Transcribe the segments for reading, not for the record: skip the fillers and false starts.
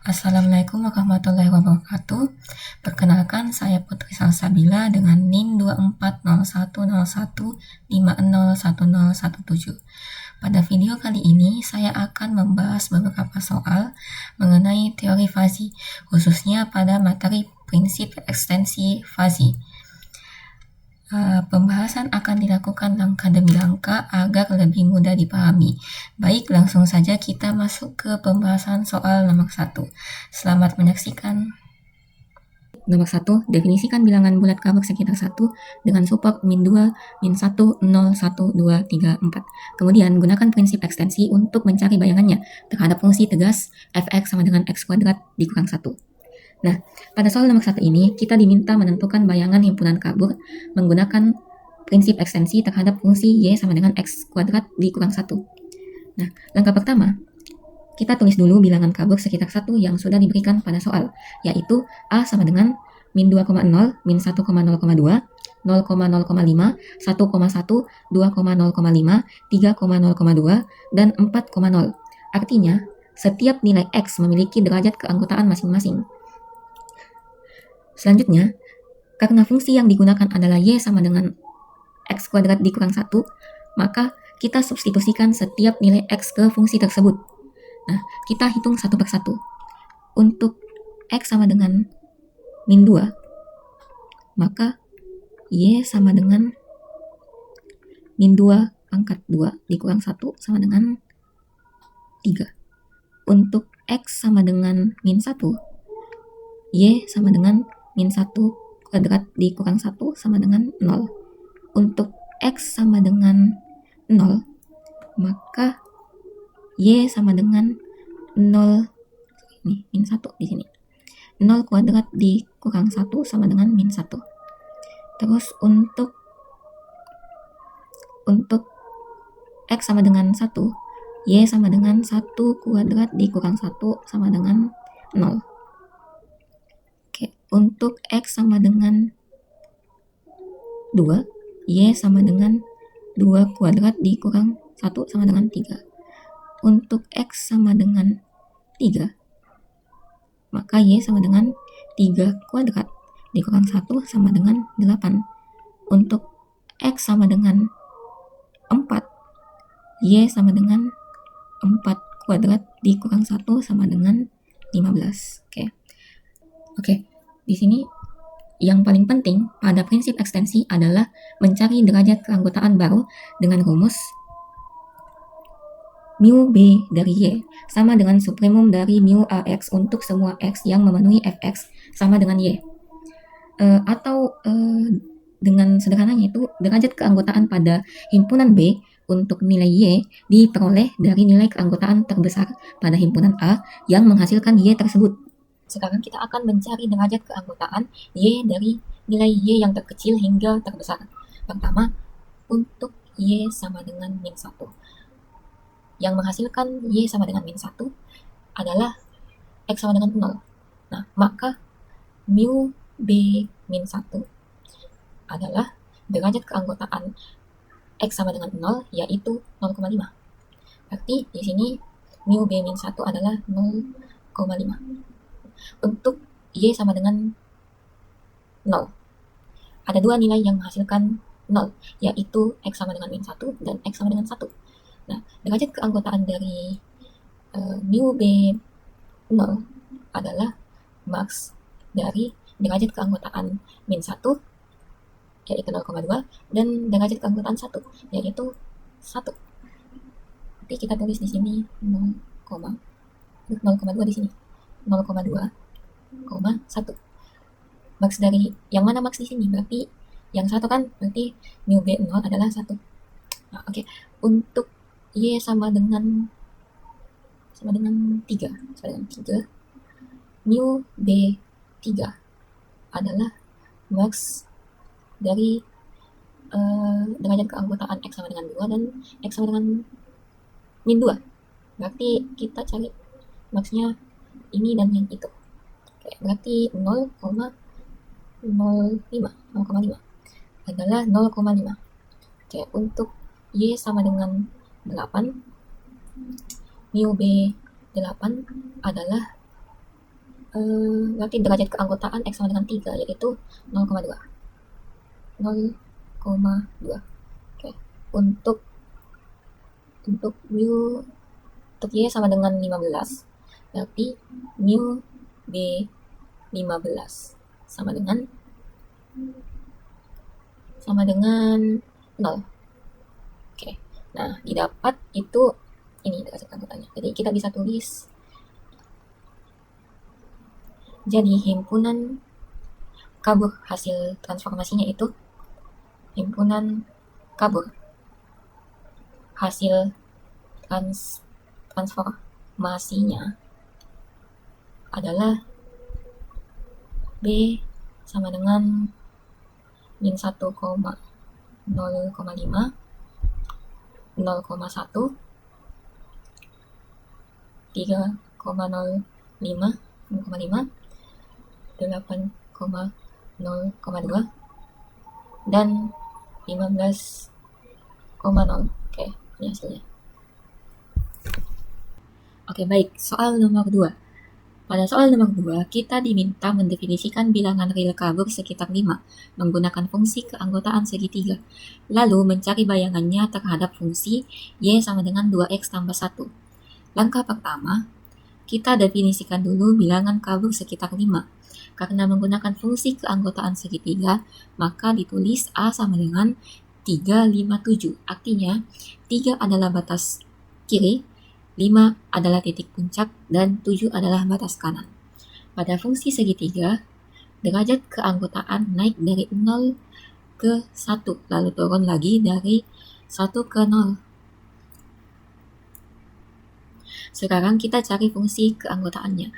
Assalamualaikum warahmatullahi wabarakatuh. Perkenalkan, saya Putri Salsabila dengan NIM 240101501017. Pada video kali ini, saya akan membahas beberapa soal mengenai teori fazi, khususnya pada materi prinsip ekstensi fazi. Pembahasan akan dilakukan langkah demi langkah agar lebih mudah dipahami. Baik, langsung saja kita masuk ke pembahasan soal nomor 1. Selamat menyaksikan. Nomor 1, definisikan bilangan bulat kabur sekitar 1 dengan support min 2, min 1, 0, 1, 2, 3, 4. Kemudian, gunakan prinsip ekstensi untuk mencari bayangannya terhadap fungsi tegas fx sama dengan x kuadrat dikurang 1. Nah, pada soal nomor 1 ini, kita diminta menentukan bayangan himpunan kabur menggunakan prinsip ekstensi terhadap fungsi y sama dengan x kuadrat dikurang 1. Nah, langkah pertama, kita tulis dulu bilangan kabur sekitar 1 yang sudah diberikan pada soal, yaitu A sama dengan min 2,0, min 1,0,2, 0,0,5, 1,1, 2,0,5, 3,0,2, dan 4,0. Artinya, setiap nilai x memiliki derajat keanggotaan masing-masing. Selanjutnya, karena fungsi yang digunakan adalah y sama dengan x kuadrat dikurang 1, maka kita substitusikan setiap nilai x ke fungsi tersebut. Nah, kita hitung satu persatu. Untuk x sama dengan min 2, maka y sama dengan min 2 pangkat 2 dikurang 1 sama dengan 3. Untuk x sama dengan min 1, y sama dengan min 1 kuadrat dikurang 1 sama dengan 0. Untuk x sama dengan 0, maka y sama dengan 0, ini min 1 di sini. 0 kuadrat dikurang 1 sama dengan min 1. Terus untuk x sama dengan 1, y sama dengan 1 kuadrat dikurang 1 sama dengan 0. Untuk x sama dengan 2, y sama dengan 2 kuadrat dikurang 1 sama dengan 3. Untuk x sama dengan 3, maka y sama dengan 3 kuadrat dikurang 1 sama dengan 8. Untuk x sama dengan 4, y sama dengan 4 kuadrat dikurang 1 sama dengan 15. Oke. Di sini yang paling penting pada prinsip ekstensi adalah mencari derajat keanggotaan baru dengan rumus mu b dari y sama dengan supremum dari mu ax untuk semua x yang memenuhi fx sama dengan y. Dengan sederhananya itu derajat keanggotaan pada himpunan B untuk nilai y diperoleh dari nilai keanggotaan terbesar pada himpunan A yang menghasilkan y tersebut. Sekarang kita akan mencari derajat keanggotaan y dari nilai y yang terkecil hingga terbesar. Pertama, untuk y sama dengan min 1. Yang menghasilkan y sama dengan min 1 adalah x sama dengan 0. Nah, maka mu b min 1 adalah derajat keanggotaan x sama dengan 0, yaitu 0,5. Berarti di sini mu b min 1 adalah 0,5. Untuk y sama dengan 0, ada dua nilai yang menghasilkan 0, yaitu x sama dengan min 1 dan x sama dengan 1. Nah, derajat keanggotaan dari mu b 0 adalah maks dari derajat keanggotaan min 1, yaitu 0,2, dan derajat keanggotaan 1, yaitu 1. Nanti kita tulis di sini 0,2 di sini. 0,2, 1. Maks dari yang mana maks di sini? Berarti yang 1 kan, berarti mu b 0 adalah 1. Nah, oke. Untuk y sama dengan 3, mu b 3 adalah maks dari derajat keanggotaan x sama dengan 2 dan x sama dengan min 2. Berarti kita cari maksnya ini dan yang itu. Berarti 0,5 adalah 0,5. Untuk y sama dengan 8, mu b 8 adalah Berarti derajat keanggotaan X sama dengan 3, yaitu 0,2. 0,2. Oke. Untuk mu untuk Y sama dengan 15, berarti mu B 15 sama dengan 0. Oke. Nah, didapat itu ini derajat keanggotaannya. Jadi kita bisa tulis, jadi himpunan kabur hasil transformasinya itu himpunan kabur hasil transformasinya adalah B sama dengan min 1,0,5, 0,1, 3,05, 0,5, 8,0,2, dan 15,0. Oke, ini hasilnya. Oke, baik. Soal nomor 2. Pada soal nomor 2, kita diminta mendefinisikan bilangan real kabur sekitar 5 menggunakan fungsi keanggotaan segitiga, lalu mencari bayangannya terhadap fungsi Y sama dengan 2X tambah 1. Langkah pertama, kita definisikan dulu bilangan kabur sekitar 5. Karena menggunakan fungsi keanggotaan segitiga, maka ditulis A sama dengan 3, 5, 7. Artinya, 3 adalah batas kiri, 5 adalah titik puncak, dan 7 adalah batas kanan. Pada fungsi segitiga, derajat keanggotaan naik dari 0 ke 1, lalu turun lagi dari 1 ke 0. Sekarang kita cari fungsi keanggotaannya.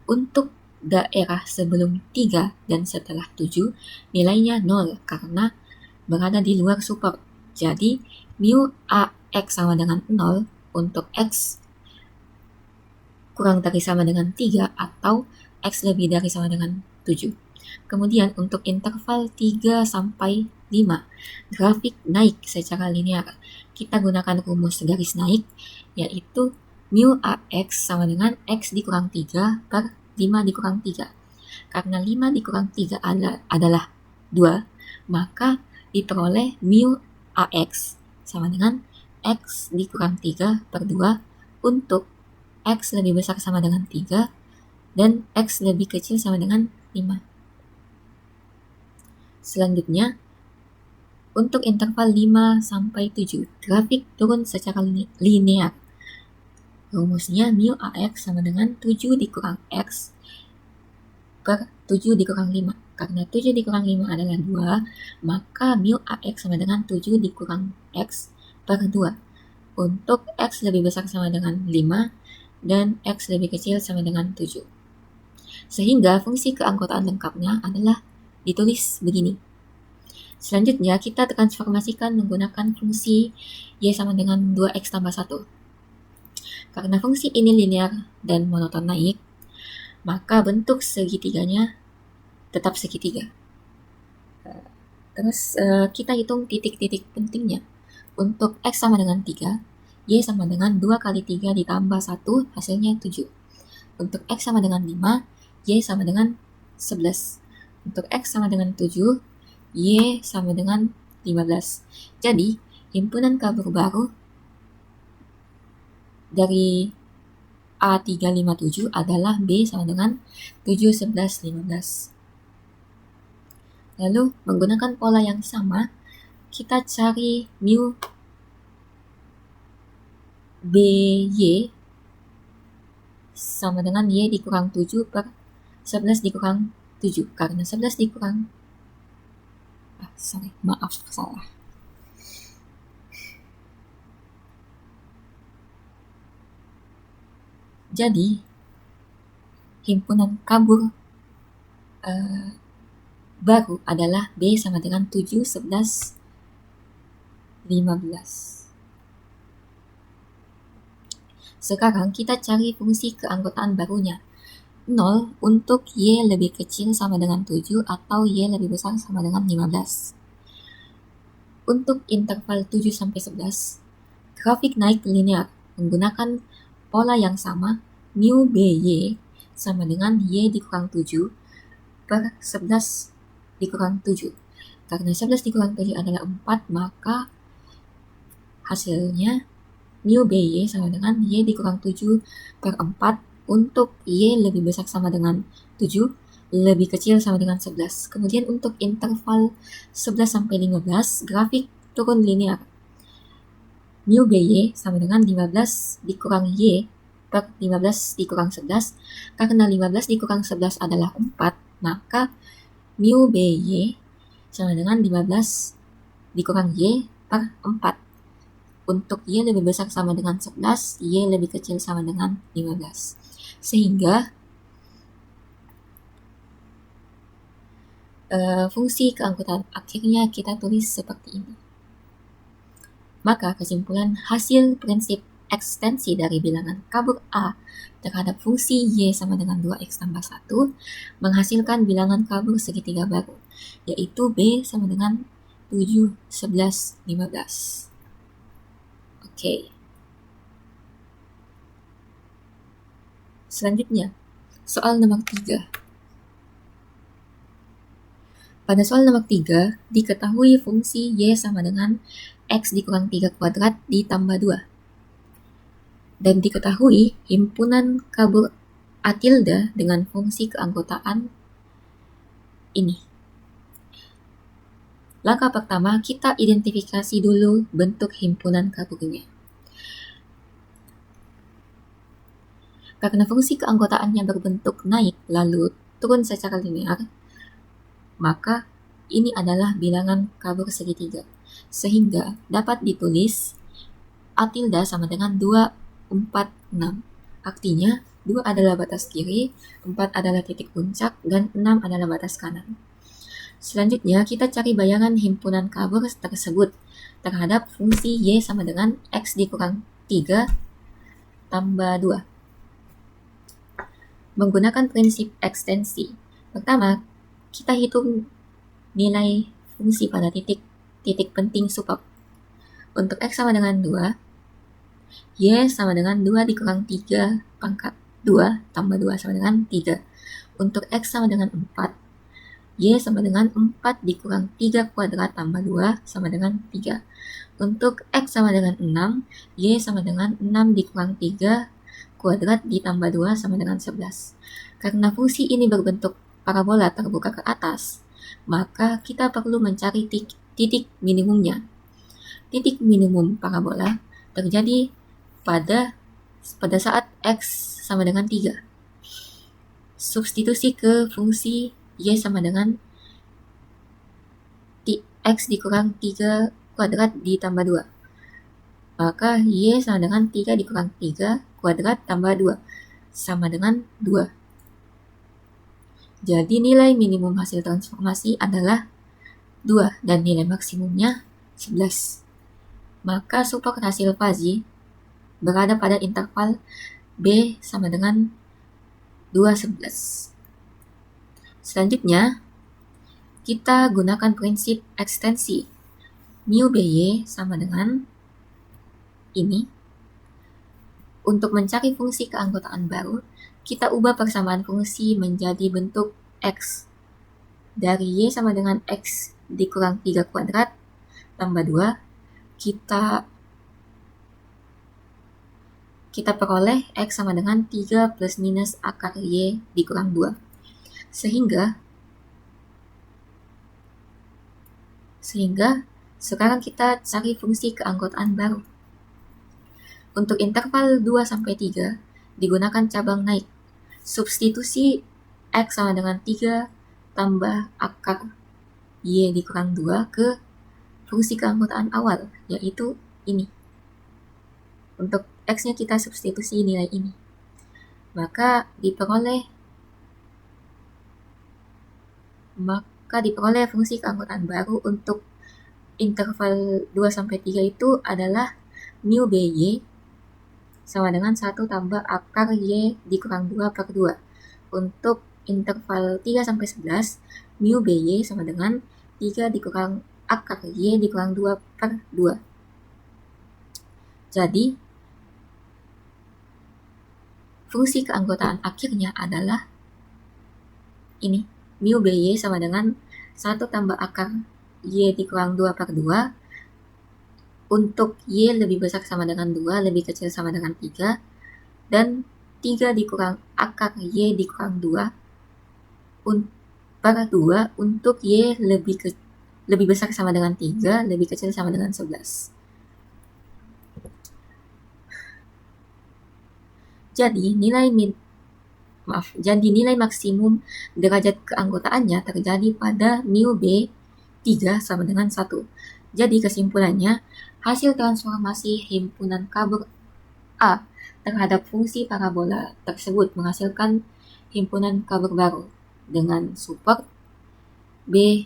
Untuk daerah sebelum 3 dan setelah 7, nilainya 0 karena berada di luar support. Jadi, mu AX sama dengan 0 untuk X kurang dari sama dengan 3 atau X lebih dari sama dengan 7. Kemudian untuk interval 3 sampai 5, grafik naik secara linear. Kita gunakan rumus garis naik, yaitu mu AX sama dengan X dikurang 3 per 5 dikurang 3. Karena 5 dikurang 3 adalah 2, maka diperoleh mu AX sama dengan X dikurang 3 per 2 untuk X lebih besar sama dengan 3 dan X lebih kecil sama dengan 5. Selanjutnya, untuk interval 5 sampai 7, grafik turun secara linear. Rumusnya mu AX sama dengan 7 dikurang X per 7 dikurang 5. Karena 7 dikurang 5 adalah 2, maka mu AX sama dengan 7 dikurang X per 2. Untuk X lebih besar sama dengan 5 dan X lebih kecil sama dengan 7. Sehingga fungsi keanggotaan lengkapnya adalah ditulis begini. Selanjutnya kita transformasikan menggunakan fungsi Y sama dengan 2X tambah 1. Karena fungsi ini linear dan monoton naik, maka bentuk segitiganya tetap segitiga. Terus kita hitung titik-titik pentingnya. Untuk X sama dengan 3, Y sama dengan 2 kali 3 ditambah 1, hasilnya 7. Untuk X sama dengan 5, Y sama dengan 11. Untuk X sama dengan 7, Y sama dengan 15. Jadi, himpunan kabur baru dari A357 adalah B sama dengan 7, 11, 15. Lalu, menggunakan pola yang sama, kita cari mu BY sama dengan Y dikurang 7 per 11 dikurang 7. Karena 11 dikurang salah. Jadi, himpunan kabur baru adalah B sama dengan 7, 11, 15. Sekarang kita cari fungsi keanggotaan barunya. 0 untuk Y lebih kecil sama dengan 7 atau Y lebih besar sama dengan 15. Untuk interval 7 sampai 11, grafik naik linear menggunakan pola yang sama, mu BY sama dengan Y dikurang 7 per 11 dikurang 7. Karena 11 dikurang 7 adalah 4, maka hasilnya mu BY sama dengan Y dikurang 7 per 4 untuk Y lebih besar sama dengan 7, lebih kecil sama dengan 11. Kemudian untuk interval 11 sampai 15, grafik turun linear. Mu BY sama dengan 15 dikurang Y per 15 dikurang 11. Karena 15 dikurang 11 adalah 4, maka mu BY sama dengan 15 dikurang Y per 4. Untuk Y lebih besar sama dengan 11, Y lebih kecil sama dengan 15. Sehingga fungsi keanggotaan akhirnya kita tulis seperti ini. Maka kesimpulan hasil prinsip ekstensi dari bilangan kabur A terhadap fungsi Y sama dengan 2X tambah 1 menghasilkan bilangan kabur segitiga baru, yaitu B sama dengan 7, 11, 15. Oke. Selanjutnya, soal nomor 3. Pada soal nomor 3, diketahui fungsi Y sama dengan X dikurang 3 kuadrat ditambah 2. Dan diketahui himpunan kabur A tilde dengan fungsi keanggotaan ini. Langkah pertama, kita identifikasi dulu bentuk himpunan kaburnya. Karena fungsi keanggotaannya berbentuk naik lalu turun secara linear, maka ini adalah bilangan kabur segitiga. Sehingga dapat ditulis A tilde sama dengan 2, 4, 6. Artinya 2 adalah batas kiri, 4 adalah titik puncak, dan 6 adalah batas kanan. Selanjutnya, kita cari bayangan himpunan kabur tersebut terhadap fungsi Y sama dengan X dikurang 3 tambah 2. Menggunakan prinsip ekstensi. Pertama, kita hitung nilai fungsi pada titik penting subbab. Untuk X sama dengan 2, Y sama dengan 2 dikurang 3 pangkat 2 tambah 2 sama dengan 3. Untuk X sama dengan 4, Y sama dengan 4 dikurang 3 kuadrat tambah 2 sama dengan 3. Untuk X sama dengan 6, Y sama dengan 6 dikurang 3 kuadrat ditambah 2 sama dengan 11. Karena fungsi ini berbentuk parabola terbuka ke atas, maka kita perlu mencari titik minimumnya. Titik minimum parabola terjadi pada saat X sama dengan 3. Substitusi ke fungsi Y sama dengan X dikurang 3 kuadrat ditambah 2. Maka Y sama dengan 3 dikurang 3 kuadrat tambah 2 sama dengan 2. Jadi nilai minimum hasil transformasi adalah 2 dan nilai maksimumnya 11. Maka support hasil Fuzzy berada pada interval B sama dengan 2, 11. Selanjutnya, kita gunakan prinsip ekstensi. Mu BY sama dengan ini. Untuk mencari fungsi keanggotaan baru, kita ubah persamaan fungsi menjadi bentuk X. Dari Y sama dengan X dikurang 3 kuadrat tambah 2, kita peroleh X sama dengan 3 plus minus akar Y dikurang 2. Sehingga sekarang kita cari fungsi keanggotaan baru. Untuk interval 2-3 digunakan cabang naik. Substitusi X sama dengan 3 tambah akar Y dikurang 2 ke fungsi keanggotaan awal, yaitu ini. Untuk X-nya kita substitusi nilai ini. Maka diperoleh fungsi keanggotaan baru untuk interval 2-3 itu adalah mu BY sama dengan 1 tambah akar Y dikurang 2 per 2. Untuk interval 3-11, mu BY sama dengan 3 dikurang akar Y dikurang 2 per 2. Jadi, fungsi keanggotaan akhirnya adalah ini, mu by sama dengan 1 tambah akar y dikurang 2 per 2 untuk y lebih besar sama dengan 2, lebih kecil sama dengan 3, dan 3 dikurang akar y dikurang 2 per 2 untuk y lebih besar sama dengan 3, lebih kecil sama dengan 11. Jadi nilai maksimum derajat keanggotaannya terjadi pada mu B 3 sama dengan 1. Jadi kesimpulannya, hasil transformasi himpunan kabel A terhadap fungsi parabola tersebut menghasilkan himpunan kabel baru dengan support B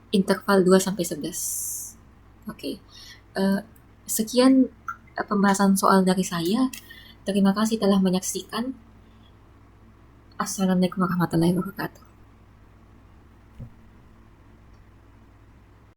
interval 2 sampai 11. Oke. Sekian pembahasan soal dari saya. Terima kasih telah menyaksikan. Assalamualaikum warahmatullahi wabarakatuh.